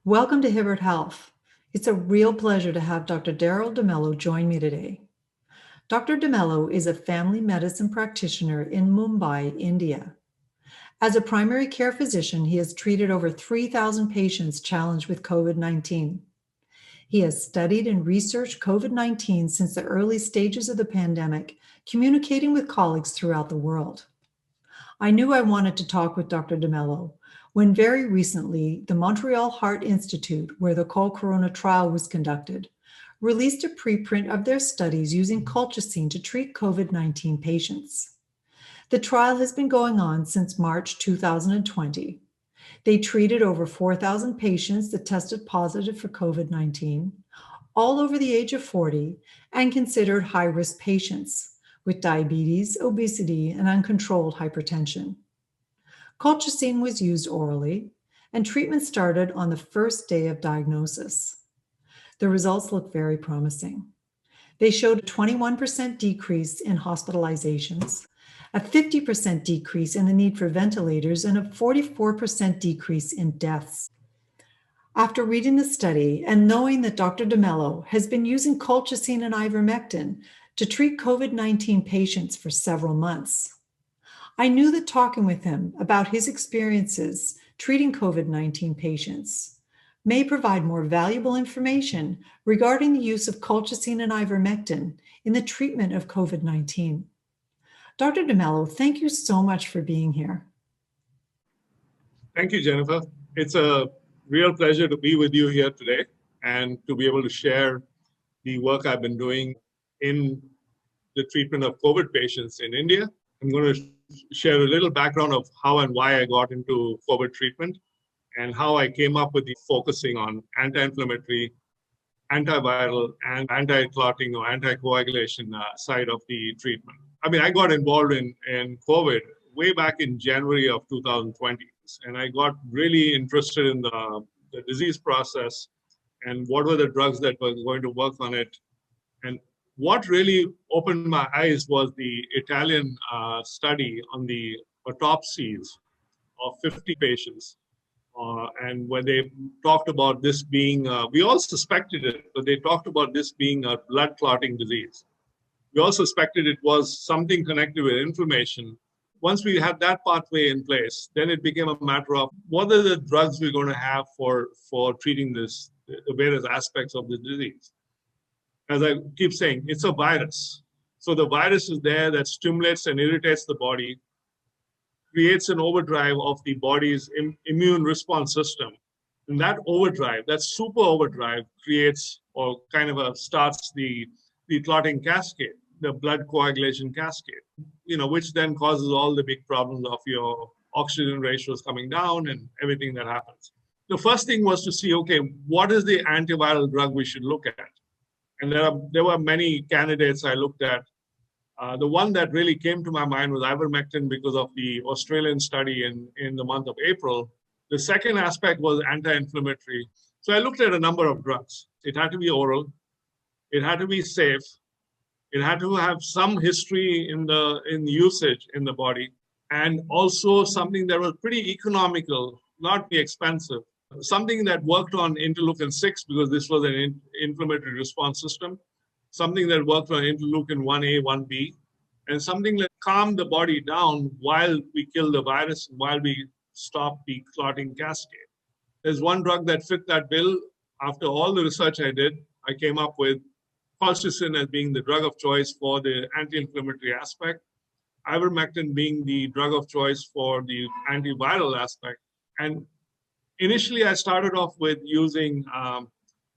Welcome to Hibbert Health. It's a real pleasure to have Dr. Darrel DeMello join me today. Dr. DeMello is a family medicine practitioner in Mumbai, India. As a primary care physician, he has treated over 3,000 patients challenged with COVID-19. He has studied and researched COVID-19 since the early stages of the pandemic, communicating with colleagues throughout the world. I knew I wanted to talk with Dr. DeMello when very recently the Montreal Heart Institute, where the Colcorona Trial was conducted, released a preprint of their studies using colchicine to treat COVID-19 patients. The trial has been going on since March 2020. They treated over 4,000 patients that tested positive for COVID-19, all over the age of 40, and considered high-risk patients with diabetes, obesity, and uncontrolled hypertension. Colchicine was used orally, and treatment started on the first day of diagnosis. The results look very promising. They showed a 21% decrease in hospitalizations, a 50% decrease in the need for ventilators, and a 44% decrease in deaths. After reading the study and knowing that Dr. DeMello has been using colchicine and ivermectin to treat COVID-19 patients for several months, I knew that talking with him about his experiences treating COVID-19 patients may provide more valuable information regarding the use of colchicine and ivermectin in the treatment of COVID-19. Dr. DeMello, thank you so much for being here. Thank you, Jennifer. It's a real pleasure to be with you here today and to be able to share the work I've been doing in the treatment of COVID patients in India. I'm going to share a little background of how and why I got into COVID treatment and how I came up with the focusing on anti-inflammatory, antiviral, and anti-clotting or anticoagulation side of the treatment. I mean, I got involved in COVID way back in January of 2020, and I got really interested in the disease process and what were the drugs that were going to work on it. And what really opened my eyes was the Italian study on the autopsies of 50 patients. And when they talked about this being, we all suspected it, but they talked about this being a blood clotting disease. We all suspected it was something connected with inflammation. Once we had that pathway in place, then it became a matter of what are the drugs we're going to have for treating this, the various aspects of the disease. As I keep saying, it's a virus. So the virus is there that stimulates and irritates the body, creates an overdrive of the body's immune response system. And that overdrive, that super overdrive creates or kind of starts the clotting cascade, the blood coagulation cascade, which then causes all the big problems of your oxygen ratios coming down and everything that happens. The first thing was to see, okay, what is the antiviral drug we should look at? And there were many candidates I looked at. The one that really came to my mind was ivermectin because of the Australian study in the month of April. The second aspect was anti-inflammatory. So I looked at a number of drugs. It had to be oral. It had to be safe. It had to have some history in usage in the body, and also something that was pretty economical, not be expensive. Something that worked on interleukin-6 because this was an inflammatory response system. Something that worked on interleukin 1A, 1B, and something that calmed the body down while we kill the virus, while we stop the clotting cascade. There's one drug that fit that bill. After all the research I did, I came up with colchicine as being the drug of choice for the anti-inflammatory aspect, ivermectin being the drug of choice for the antiviral aspect. And initially, I started off with using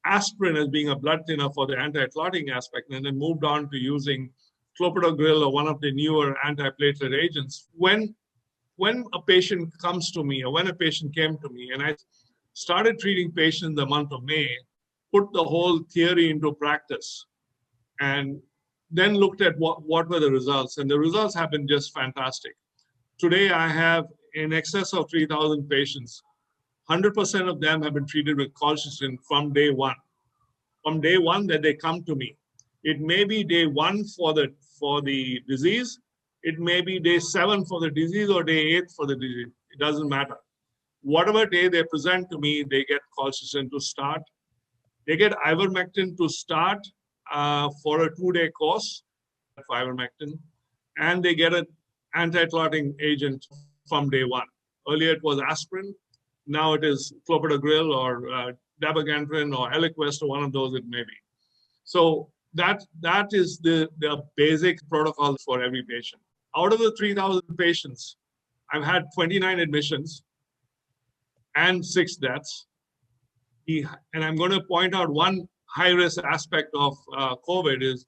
aspirin as being a blood thinner for the anti-clotting aspect, and then moved on to using clopidogrel or one of the newer antiplatelet agents. When a patient comes to me, or when a patient came to me, and I started treating patients in the month of May, put the whole theory into practice, and then looked at what were the results. And the results have been just fantastic. Today, I have in excess of 3,000 patients. 100% of them have been treated with colchicine from day one. From day one that they come to me. It may be day one for the disease. It may be day 7 for the disease or day 8 for the disease. It doesn't matter. Whatever day they present to me, they get colchicine to start. They get ivermectin to start for a 2-day course of ivermectin, and they get an anti-clotting agent from day one. Earlier it was aspirin, now it is clopidogrel or dabigatran or Eliquest or one of those it may be. So that is the basic protocol for every patient. Out of the 3,000 patients, I've had 29 admissions and 6 deaths. And I'm going to point out one high-risk aspect of COVID is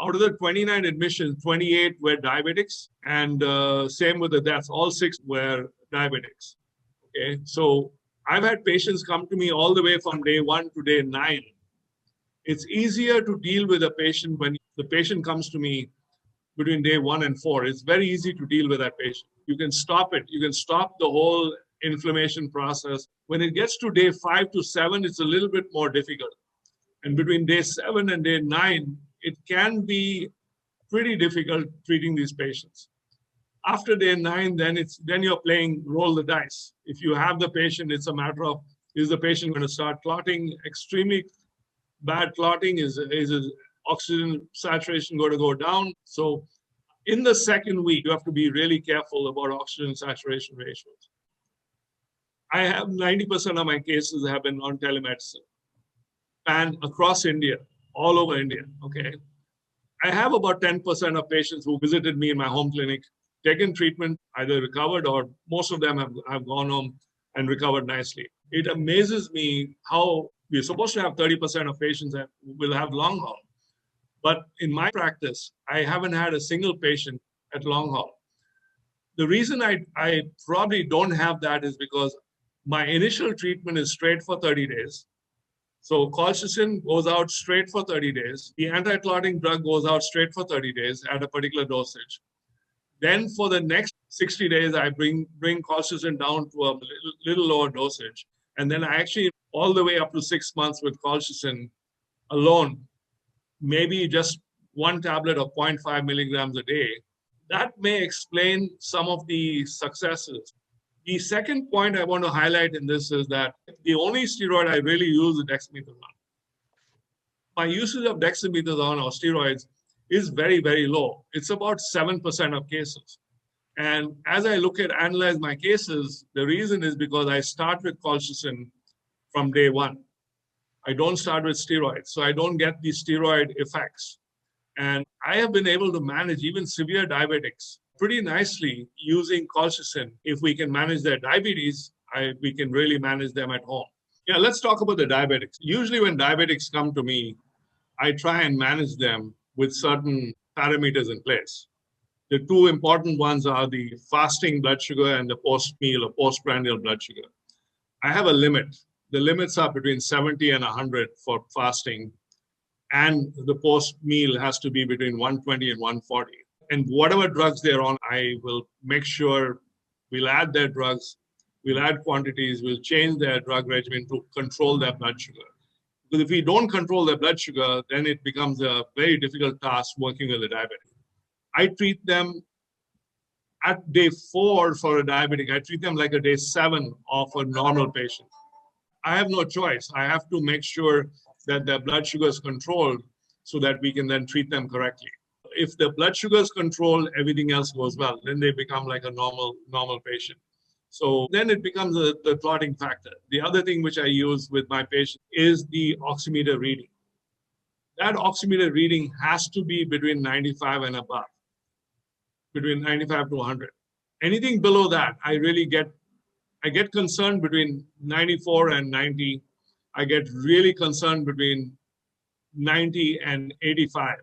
out of the 29 admissions, 28 were diabetics, and same with the deaths. All 6 were diabetics. Okay, so I've had patients come to me all the way from day 1 to day 9. It's easier to deal with a patient when the patient comes to me between day 1 and 4. It's very easy to deal with that patient. You can stop it. You can stop the whole inflammation process. When it gets to day 5 to 7, it's a little bit more difficult. And between day 7 and day 9, it can be pretty difficult treating these patients. After day 9, then you're playing roll the dice. If you have the patient, it's a matter of, is the patient going to start clotting? Extremely bad clotting, is his oxygen saturation going to go down? So in the second week, you have to be really careful about oxygen saturation ratios. I have 90% of my cases have been on telemedicine and across India, all over India, okay? I have about 10% of patients who visited me in my home clinic, taken treatment, either recovered or most of them have gone home and recovered nicely. It amazes me how we're supposed to have 30% of patients that will have long haul. But in my practice, I haven't had a single patient at long haul. The reason I probably don't have that is because my initial treatment is straight for 30 days. So colchicine goes out straight for 30 days. The anti-clotting drug goes out straight for 30 days at a particular dosage. Then for the next 60 days, I bring colchicine down to a little lower dosage. And then I actually, all the way up to 6 months with colchicine alone, maybe just 1 tablet of 0.5 milligrams a day. That may explain some of the successes. The second point I want to highlight in this is that the only steroid I really use is dexamethasone. My usage of dexamethasone or steroids is very, very low. It's about 7% of cases. And as I analyze my cases, the reason is because I start with colchicine from day 1. I don't start with steroids, so I don't get the steroid effects. And I have been able to manage even severe diabetics pretty nicely using colchicine. If we can manage their diabetes, we can really manage them at home. Yeah, let's talk about the diabetics. Usually when diabetics come to me, I try and manage them with certain parameters in place. The 2 important ones are the fasting blood sugar and the post-meal or postprandial blood sugar. I have a limit. The limits are between 70 and 100 for fasting, and the post-meal has to be between 120 and 140. And whatever drugs they're on, I will make sure we'll add their drugs, we'll add quantities, we'll change their drug regimen to control their blood sugar. Because if we don't control their blood sugar, then it becomes a very difficult task working with a diabetic. I treat them at day 4 for a diabetic. I treat them like a day 7 of a normal patient. I have no choice. I have to make sure that their blood sugar is controlled so that we can then treat them correctly. If the blood sugar is controlled, everything else goes well. Then they become like a normal patient. So then it becomes the clotting factor. The other thing which I use with my patient is the oximeter reading. That oximeter reading has to be between 95 and above, between 95 to 100. Anything below that, I get concerned between 94 and 90. I get really concerned between 90 and 85.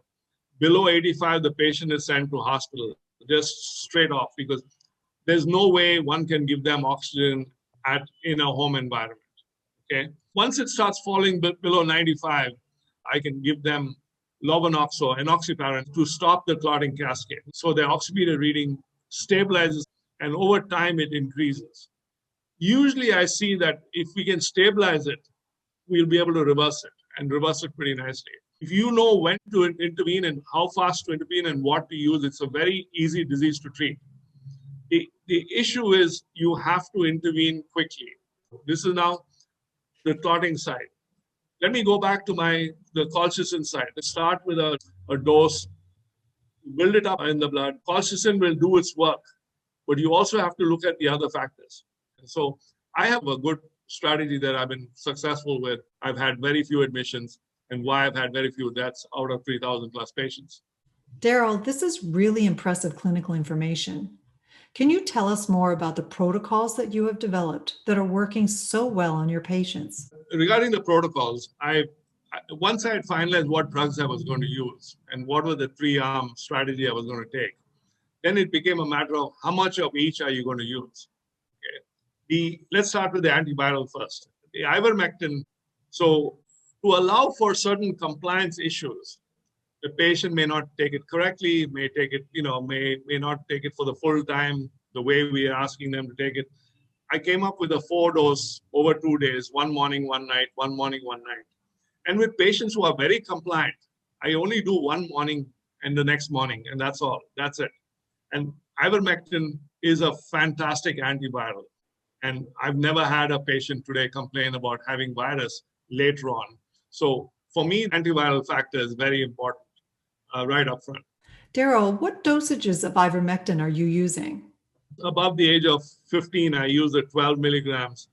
Below 85, the patient is sent to hospital, just straight off, because there's no way one can give them oxygen in a home environment, okay? Once it starts falling below 95, I can give them Lovenox or enoxaparin to stop the clotting cascade. So the oximeter reading stabilizes, and over time it increases. Usually I see that if we can stabilize it, we'll be able to reverse it, and reverse it pretty nicely. If you know when to intervene and how fast to intervene and what to use, it's a very easy disease to treat. The issue is you have to intervene quickly. This is now the clotting side. Let me go back to the colchicine side. Let's start with a dose, build it up in the blood. Colchicine will do its work, but you also have to look at the other factors. And so I have a good strategy that I've been successful with. I've had very few admissions, and why I've had very few deaths out of 3,000 plus patients. Darrell, this is really impressive clinical information. Can you tell us more about the protocols that you have developed that are working so well on your patients? Regarding the protocols, once I had finalized what drugs I was going to use and what were the three-arm strategy I was going to take, then it became a matter of how much of each are you going to use. Okay. Let's start with the antiviral first. The ivermectin, so to allow for certain compliance issues, the patient may not take it correctly, may take it, may not take it for the full time, the way we are asking them to take it. I came up with a 4-dose over 2 days, one morning, one night, one morning, one night. And with patients who are very compliant, I only do one morning and the next morning, and that's all. That's it. And ivermectin is a fantastic antiviral. And I've never had a patient today complain about having virus later on. So for me, antiviral factor is very important right up front. Darrell, what dosages of ivermectin are you using? Above the age of 15, I use the 12 milligrams,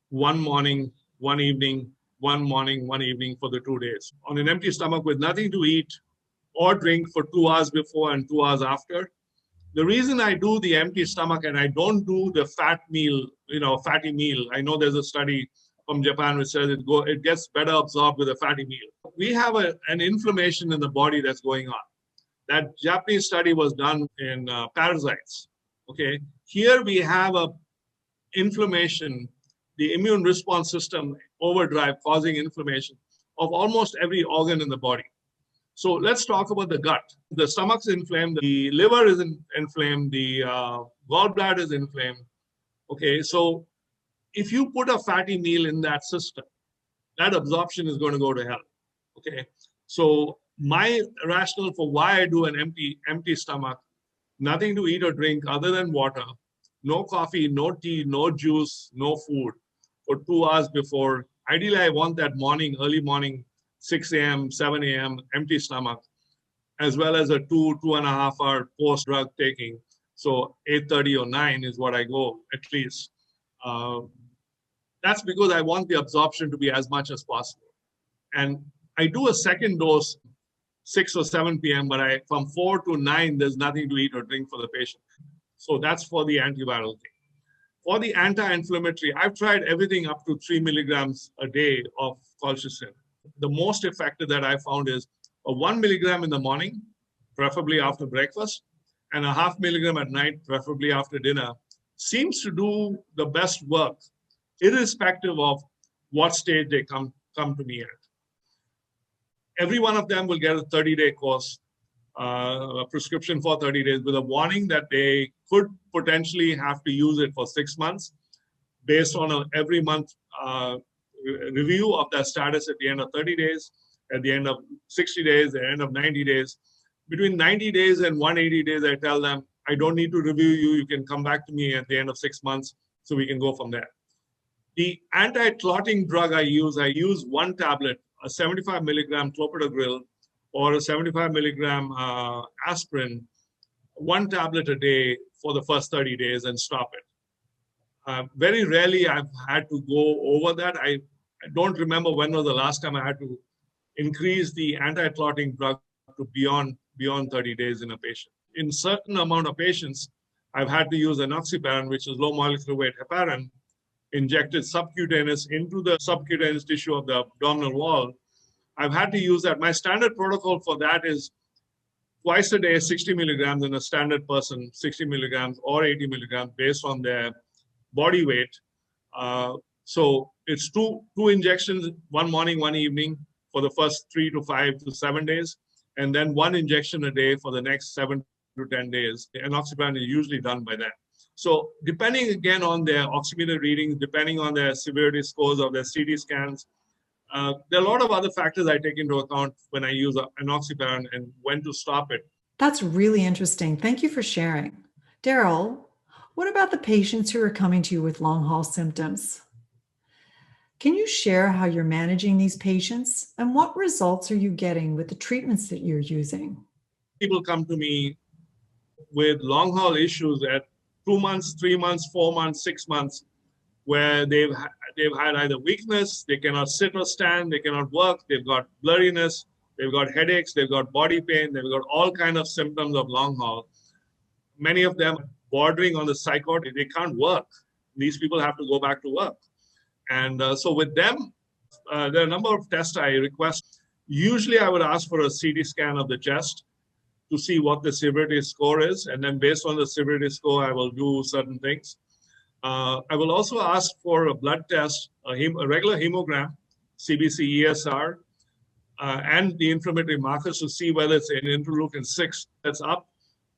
one morning, one evening, one morning, one evening for the 2 days. On an empty stomach with nothing to eat or drink for 2 hours before and 2 hours after. The reason I do the empty stomach and I don't do the fatty meal, I know there's a study from Japan which says it gets better absorbed with a fatty meal. We have an inflammation in the body that's going on. That Japanese study was done in parasites. Okay, here we have a inflammation, the immune response system overdrive causing inflammation of almost every organ in the body. So let's talk about the gut. The stomach's inflamed, the liver is inflamed, the gallbladder is inflamed. Okay, so if you put a fatty meal in that system, that absorption is going to go to hell. Okay, so my rationale for why I do an empty stomach, nothing to eat or drink other than water, no coffee, no tea, no juice, no food for 2 hours before. Ideally, I want that morning, early morning, 6 a.m., 7 a.m., empty stomach, as well as a 2.5 hour post-drug taking. So 8:30 or 9 is what I go at least. That's because I want the absorption to be as much as possible. And I do a second dose 6 or 7 p.m., but from 4 to 9, there's nothing to eat or drink for the patient. So that's for the antiviral thing. For the anti-inflammatory, I've tried everything up to 3 milligrams a day of colchicine. The most effective that I found is a 1 milligram in the morning, preferably after breakfast, and a 0.5 milligram at night, preferably after dinner, seems to do the best work, irrespective of what stage they come to me at. Every one of them will get a 30-day course, a prescription for 30 days with a warning that they could potentially have to use it for 6 months based on an every month review of their status at the end of 30 days, at the end of 60 days, at the end of 90 days. Between 90 days and 180 days, I tell them, I don't need to review you. You can come back to me at the end of 6 months so we can go from there. The anti-clotting drug I use 1 tablet, a 75 milligram clopidogrel or a 75 milligram aspirin, 1 tablet a day for the first 30 days and stop it. Very rarely I've had to go over that. I don't remember when was the last time I had to increase the anti-clotting drug to beyond 30 days in a patient. In certain amount of patients, I've had to use enoxaparin, which is low molecular weight heparin, injected subcutaneous into the subcutaneous tissue of the abdominal wall. I've had to use that. My standard protocol for that is twice a day, 60 milligrams in a standard person, 60 milligrams or 80 milligrams based on their body weight. So it's two injections, 1 morning, 1 evening for the first 3 to 5 to 7 days, and then 1 injection a day for the next 7 to 10 days. Enoxaparin is usually done by then. So depending again on their oximeter readings, depending on their severity scores of their CT scans, there are a lot of other factors I take into account when I use enoxaparin and when to stop it. That's really interesting. Thank you for sharing. Darrell, What about the patients who are coming to you with long haul symptoms? Can you share how you're managing these patients and what results are you getting with the treatments that you're using? People come to me with long haul issues at 2 months, 3 months, 4 months, 6 months, where they've had either weakness, they cannot sit or stand, they cannot work, they've got blurriness, they've got headaches, they've got body pain, they've got all kind of symptoms of long haul. Many of them bordering on the psychotic, they can't work. These people have to go back to work. And so with them, there are a number of tests I request. Usually I would ask for a CT scan of the chest to see what the severity score is. And then based on the severity score, I will do certain things. I will also ask for a blood test, a regular hemogram, CBC, ESR, and the inflammatory markers to see whether it's an interleukin 6 that's up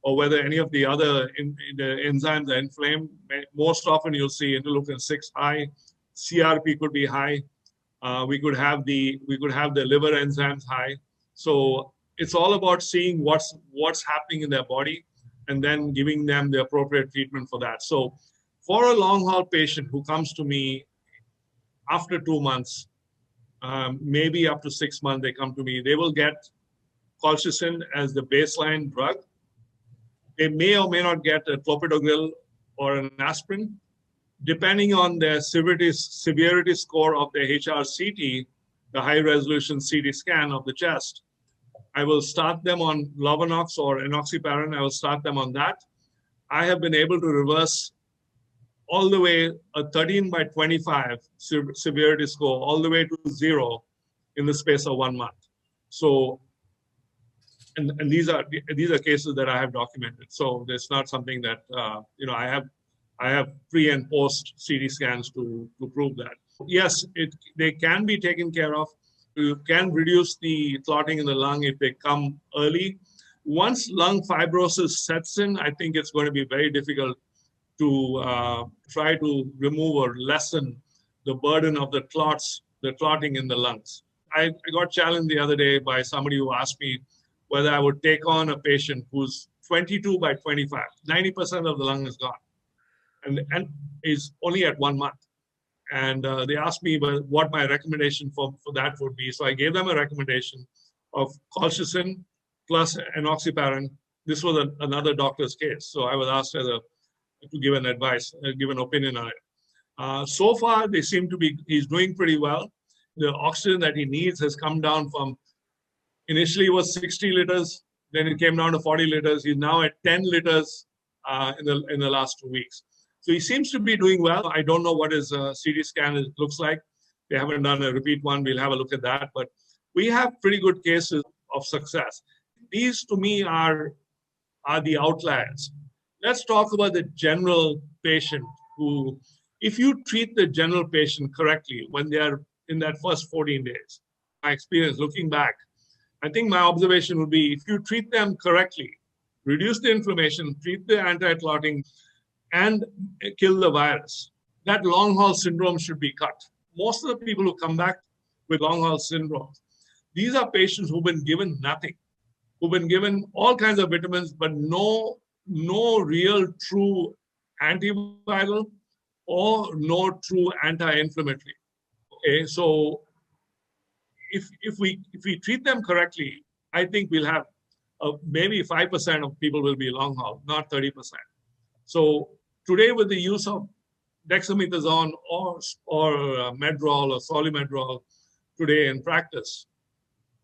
or whether any of the other the enzymes are inflamed. Most often you'll see interleukin 6 high, CRP could be high. We could have the liver enzymes high. So it's all about seeing what's happening in their body and then giving them the appropriate treatment for that. So for a long haul patient who comes to me after 2 months, maybe up to 6 months, they come to me, they will get colchicine as the baseline drug. They may or may not get a clopidogrel or an aspirin, depending on their severity score of their HRCT, the high resolution CT scan of the chest. I will start them on Lovenox or enoxaparin. I will start them on that. I have been able to reverse all the way a 13 by 25 severity score all the way to 0 in the space of 1 month. So, and these are cases that I have documented. So there's not something that I have pre and post CT scans to prove that. Yes, they can be taken care of. You can reduce the clotting in the lung if they come early. Once lung fibrosis sets in, I think it's going to be very difficult to try to remove or lessen the burden of the clotting in the lungs. I got challenged the other day by somebody who asked me whether I would take on a patient who's 22 by 25. 90% of the lung is gone and is only at 1 month. And they asked me what my recommendation for that would be. So I gave them a recommendation of colchicine plus enoxaparin. This was another doctor's case. So I was asked to give an advice, give an opinion on it. So far, he's doing pretty well. The oxygen that he needs has come down from, initially it was 60 liters, then it came down to 40 liters. He's now at 10 liters in the last 2 weeks. So he seems to be doing well. I don't know what his CT scan looks like. They haven't done a repeat one. We'll have a look at that. But we have pretty good cases of success. These, to me, are the outliers. Let's talk about the general patient who, if you treat the general patient correctly when they are in that first 14 days, my experience looking back, I think my observation would be if you treat them correctly, reduce the inflammation, treat the anti-clotting, and kill the virus, that long haul syndrome should be cut. Most of the people who come back with long haul syndromes, these are patients who've been given nothing, who've been given all kinds of vitamins, but no real true antiviral or no true anti-inflammatory. Okay, so if we treat them correctly, I think we'll have maybe 5% of people will be long haul, not 30%. So today, with the use of dexamethasone or Medrol or Solumedrol today in practice,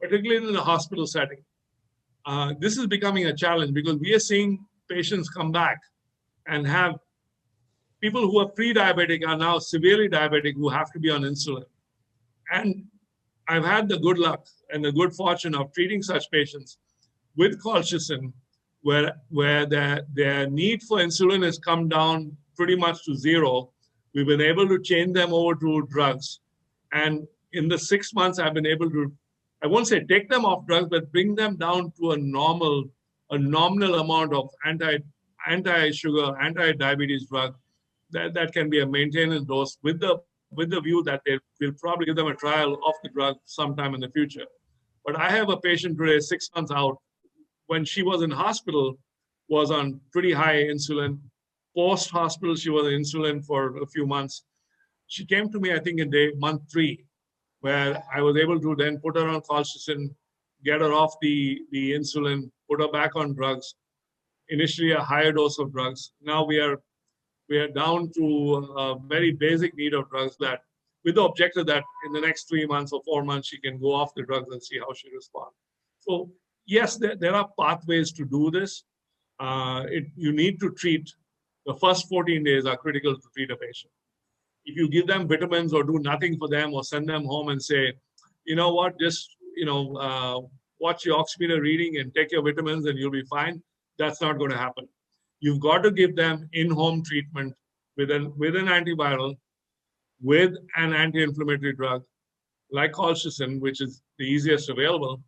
particularly in the hospital setting, this is becoming a challenge because we are seeing patients come back and have people who are pre-diabetic are now severely diabetic who have to be on insulin. And I've had the good luck and the good fortune of treating such patients with colchicine, where their need for insulin has come down pretty much to 0. We've been able to change them over to drugs. And in the 6 months, I've been able to, I won't say take them off drugs, but bring them down to a nominal amount of anti-sugar, anti-diabetes drug that can be a maintenance dose with the view that we'll probably give them a trial of the drug sometime in the future. But I have a patient today, 6 months out, when she was in hospital, was on pretty high insulin, Post-hospital, she was on insulin for a few months. She came to me, I think, in month 3, where I was able to then put her on colchicine, get her off the insulin, put her back on drugs, initially a higher dose of drugs. Now we are down to a very basic need of drugs, that with the objective that in the next 3 months or 4 months, she can go off the drugs and see how she responds. So yes, there are pathways to do this. You need to treat, the first 14 days are critical to treat a patient. If you give them vitamins or do nothing for them or send them home and say, you know what, just, watch your oximeter reading and take your vitamins and you'll be fine, that's not going to happen. You've got to give them in-home treatment with an antiviral, with an anti-inflammatory drug like colchicine, which is the easiest available,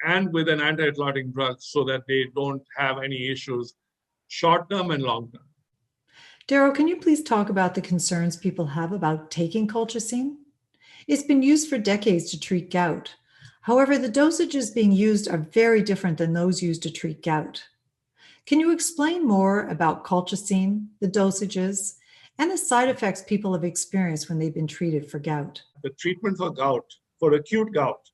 and with an anti-clotting drug so that they don't have any issues short-term and long-term. Darrell, can you please talk about the concerns people have about taking colchicine? It's been used for decades to treat gout. However, the dosages being used are very different than those used to treat gout. Can you explain more about colchicine, the dosages, and the side effects people have experienced when they've been treated for gout? The treatment for gout, for acute gout,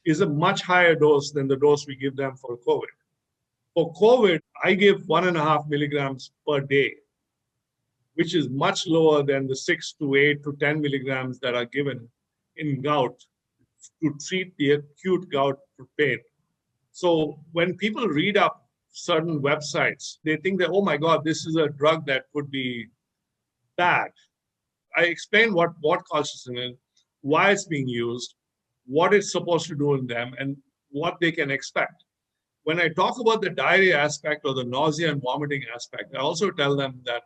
is a much higher dose than the dose we give them for COVID. For COVID, I give 1.5 milligrams per day, which is much lower than the 6 to 8 to 10 milligrams that are given in gout to treat the acute gout pain. So when people read up certain websites, they think that, oh my God, this is a drug that could be bad. I explain what colchicine is, why it's being used, what it's supposed to do in them, and what they can expect. When I talk about the diarrhea aspect or the nausea and vomiting aspect, I also tell them that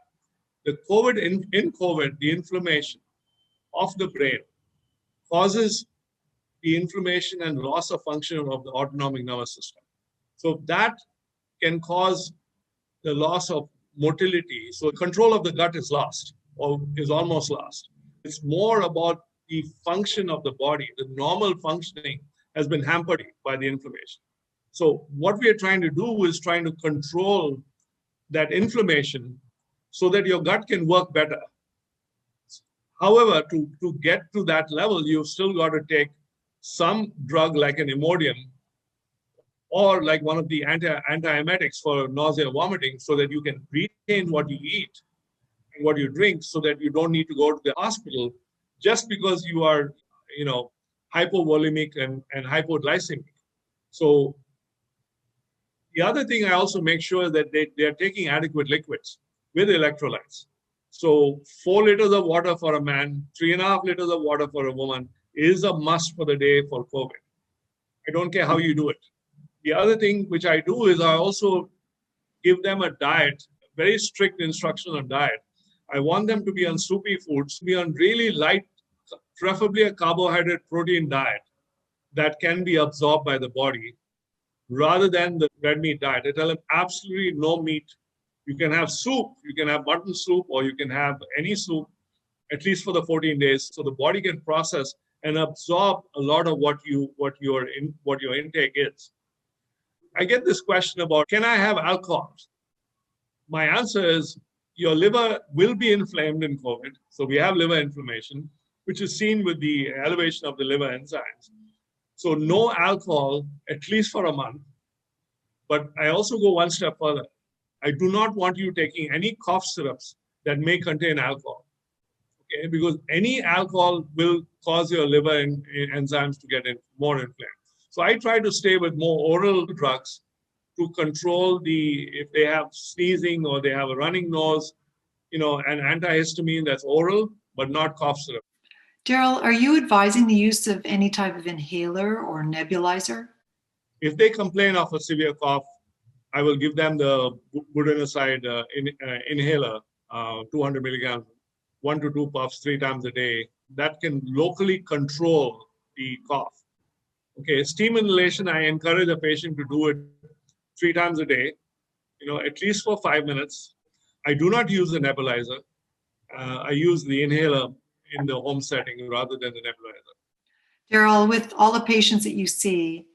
the COVID, in COVID, the inflammation of the brain causes the inflammation and loss of function of the autonomic nervous system. So that can cause the loss of motility. So control of the gut is lost or is almost lost. It's more about the function of the body. The normal functioning has been hampered by the inflammation. So what we are trying to do is trying to control that inflammation so that your gut can work better. However, to get to that level, you've still got to take some drug like an Imodium or like one of the antiemetics for nausea, vomiting, so that you can retain what you eat and what you drink, so that you don't need to go to the hospital just because you are, hypovolemic and hypoglycemic. So the other thing I also make sure that they are taking adequate liquids with electrolytes. So 4 liters of water for a man, 3.5 liters of water for a woman is a must for the day for COVID. I don't care how you do it. The other thing which I do is I also give them a diet, very strict instruction on diet. I want them to be on soupy foods, be on really light, preferably a carbohydrate protein diet that can be absorbed by the body, rather than the red meat diet. I tell them absolutely no meat. You can have soup, you can have mutton soup, or you can have any soup, at least for the 14 days, so the body can process and absorb a lot of what your intake is. I get this question about, can I have alcohol? My answer is, your liver will be inflamed in COVID. So we have liver inflammation, which is seen with the elevation of the liver enzymes. So no alcohol, at least for a month. But I also go one step further. I do not want you taking any cough syrups that may contain alcohol. Okay? Because any alcohol will cause your liver enzymes to get more inflamed. So I try to stay with more oral drugs to control if they have sneezing or they have a running nose, an antihistamine that's oral, but not cough syrup. Darrell, are you advising the use of any type of inhaler or nebulizer? If they complain of a severe cough, I will give them the budesonide inhaler, 200 milligrams, 1 to 2 puffs 3 times a day. That can locally control the cough. Okay, steam inhalation, I encourage a patient to do it 3 times a day, at least for 5 minutes. I do not use the nebulizer. I use the inhaler in the home setting rather than the nebulizer. Darrell, with all the patients that you see,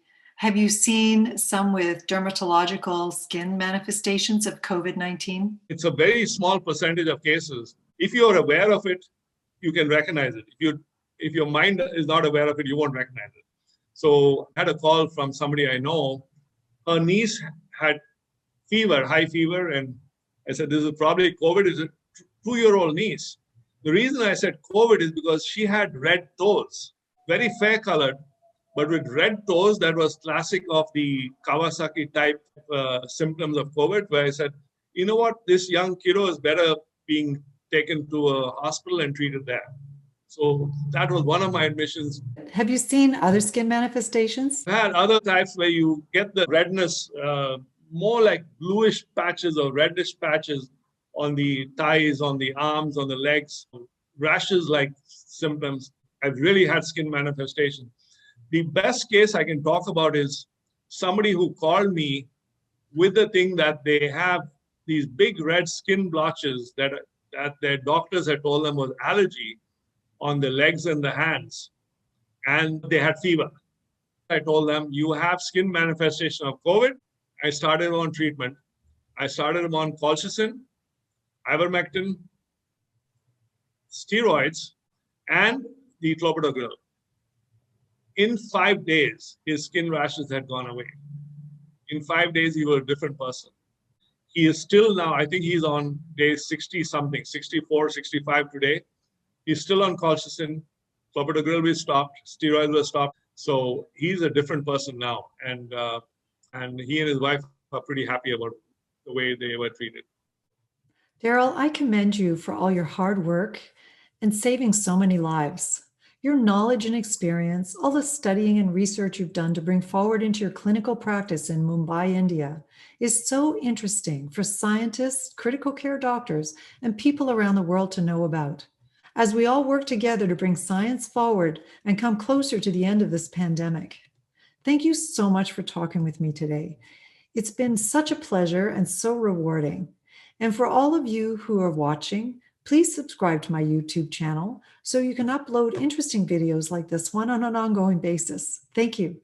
Have you seen some with dermatological skin manifestations of COVID-19? It's a very small percentage of cases. If you're aware of it, you can recognize it. If your mind is not aware of it, you won't recognize it. So I had a call from somebody I know. Her niece had fever, high fever, and I said, this is probably COVID. It's a 2-year-old niece. The reason I said COVID is because she had red toes, very fair colored, but with red toes. That was classic of the Kawasaki type symptoms of COVID, where I said, you know what, this young kiddo is better being taken to a hospital and treated there. So that was one of my admissions. Have you seen other skin manifestations? I had other types where you get the redness, more like bluish patches or reddish patches on the thighs, on the arms, on the legs, rashes like symptoms. I've really had skin manifestation. The best case I can talk about is somebody who called me with the thing that they have these big red skin blotches that their doctors had told them was allergy on the legs and the hands, and they had fever. I told them, you have skin manifestation of COVID. I started on treatment. I started them on colchicine, ivermectin, steroids, and the clopidogrel. In 5 days, his skin rashes had gone away. In 5 days, he was a different person. He is still now, I think he's on day 60 something, 64, 65 today. He's still on colchicine. Clopidogrel was stopped, steroids were stopped. So he's a different person now. And he and his wife are pretty happy about the way they were treated. Darrell, I commend you for all your hard work and saving so many lives. Your knowledge and experience, all the studying and research you've done to bring forward into your clinical practice in Mumbai, India, is so interesting for scientists, critical care doctors, and people around the world to know about. As we all work together to bring science forward and come closer to the end of this pandemic. Thank you so much for talking with me today. It's been such a pleasure and so rewarding. And for all of you who are watching, please subscribe to my YouTube channel so you can upload interesting videos like this one on an ongoing basis. Thank you.